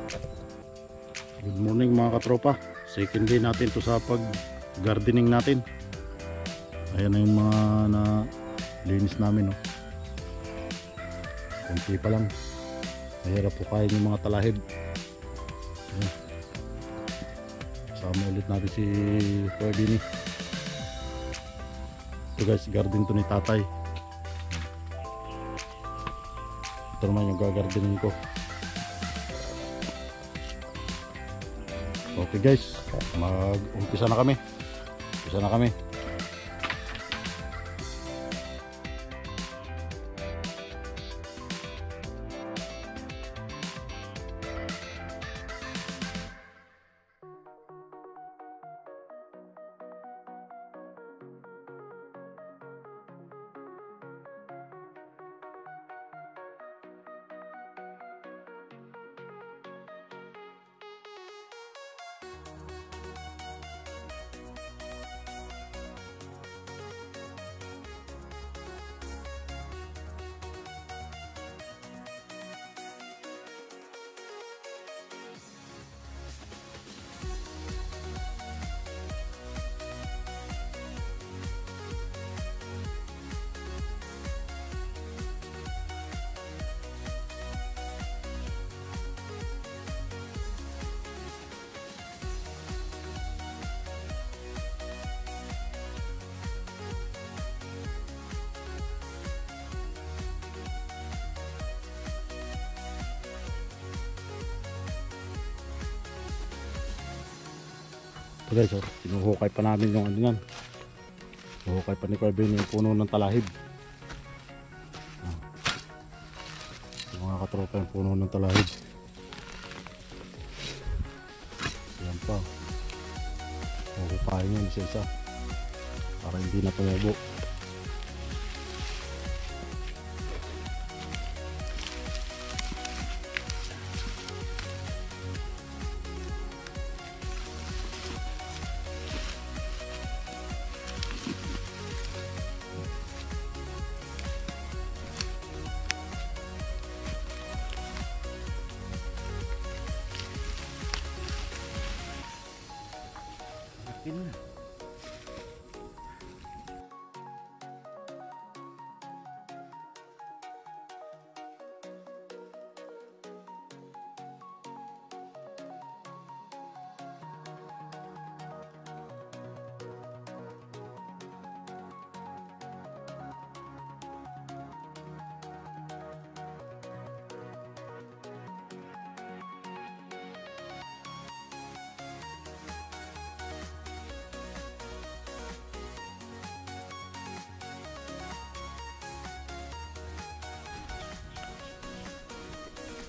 Good morning mga katropa. Second day natin to sa pag gardening natin. Ayan na yung mga na linis namin, no. Kunti pa lang. Mahirap po kain yung mga talahib. Ayan. Kasama ulit natin si Kuya Bini. Ito guys, garden to ni tatay. Ito naman yung gagardening ko. Okay guys, mag-umpisa na kami. Umpisa na kami. Ito guys, oh, sinuhukay pa namin yung ano yan. Sinuhukay pa ni Kuya Bini yung puno ng talahib. Yung mga katropa yung puno ng talahib. Yan pa. Huhukayin yun isa-isa para hindi na tumubo.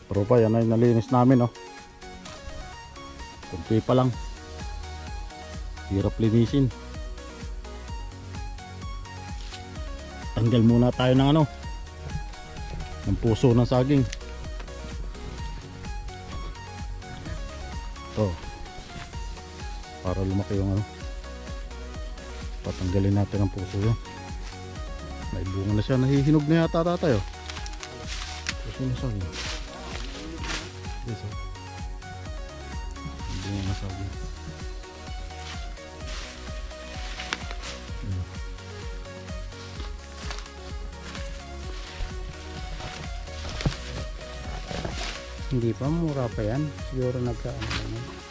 Pero pa yan ay nalinis namin, oh. Kunti pa lang. Hirap linisin. Tanggal muna tayo ng ano, ng puso ng saging. Ito. Para lumaki yung ano. Patanggalin natin ang puso yun. May bunga na siya. Nahihinog na yata tayo. Puso ng saging. Yes, oh. Bunga na saging. Hindi pa, mura pa yan. Siguro nagkaano naman.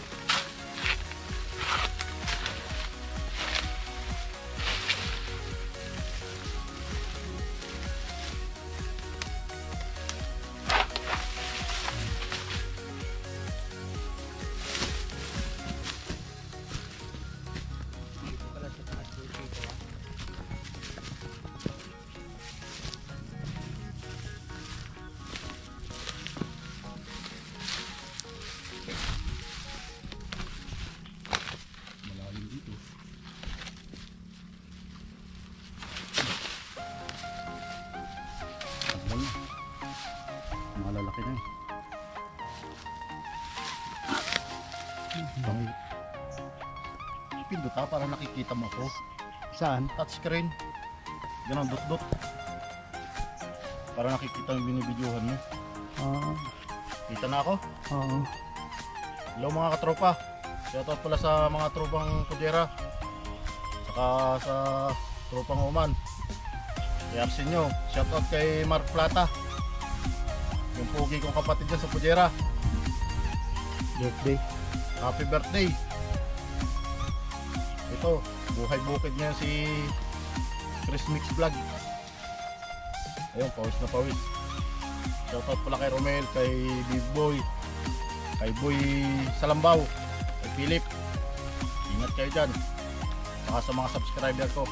Malalaki na eh. Pindot ha, para nakikita mo ako. Saan? Touchscreen. Ganon, dot-dot. Para nakikita yung binibidyohan mo. Oo. Kita na ako? Oo. Hello mga katropa. Shoutout pala sa mga tropang Pudera. Saka sa tropang Oman. I-arsin nyo. Shoutout kay Mark Plata. Yung pugi kong kapatid dyan sa Pudera. Birthday. Happy birthday. Ito, buhay bukid niya si Chris Mix Vlog. Ayun, pawis na pawis. Shoutout pala kay Romel, kay Big Boy, kay Boy Salambaw, kay Philip. Ingat kayo dyan. Saka sa mga subscriber ko.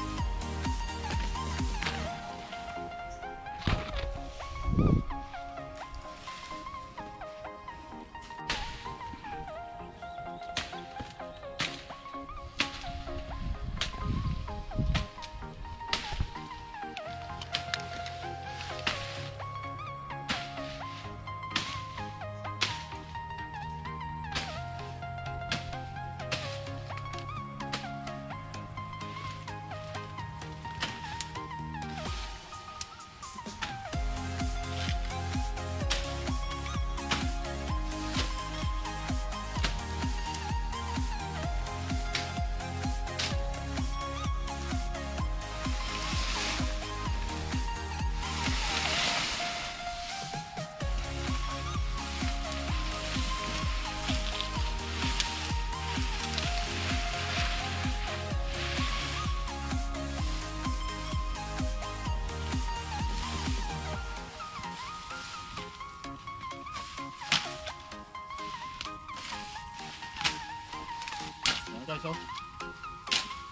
Guys, oh.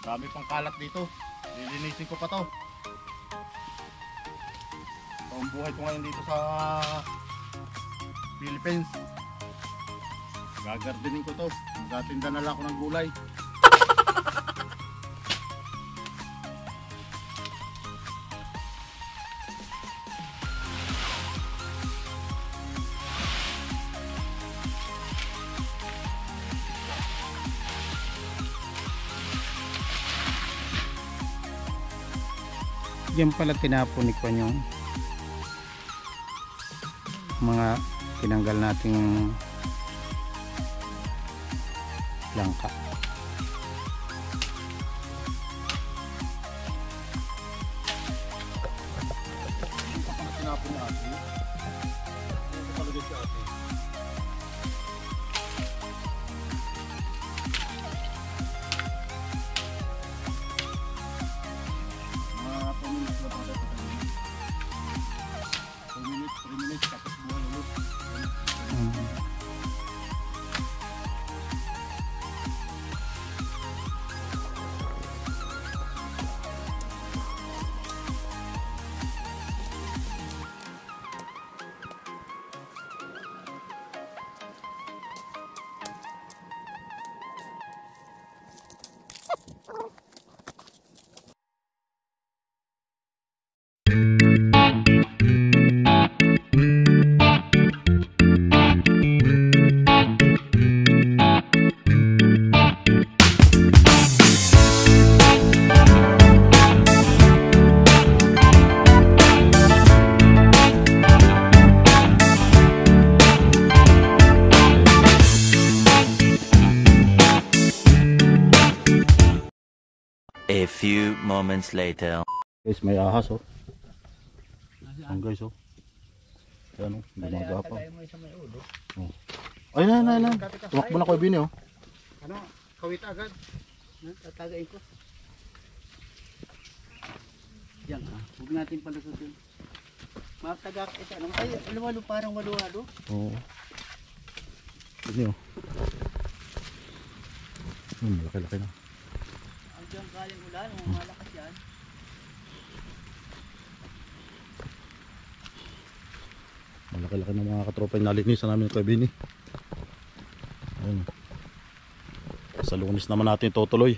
Dami pang kalat dito. Lilinisin ko pa to. Ito ang buhay ko ngayon dito sa Philippines. Gagardening ko to. Magatinda na lang ako ng gulay. Diyan pala tinapon ni Kwan yung mga tinanggal nating langka. Tinapon na ate. Ito talaga si ate. Mga 2 minutes na pala ito. 2 minutes, 3 minutes, tapos buhay ulit. A few moments later. Guys, may ahas oh. Ang guys oh. Ayan oh, gumagapa. Oh. Ayun, ayun. Tumakbo na ko Bini oh. Ano? Kawit agad. Tatagain ko. Yan ha. Huwag natin palusutin. Matagak ito. Ay, luwalo parang waluwalo. Oo. Bini oh. Malaki-laki na. Ang dyan galing ulan, malakas yan. Malaki-laki na mga katropa yung nalinisan namin kay Bini. Ayun. Sa Lunes naman natin tutuloy.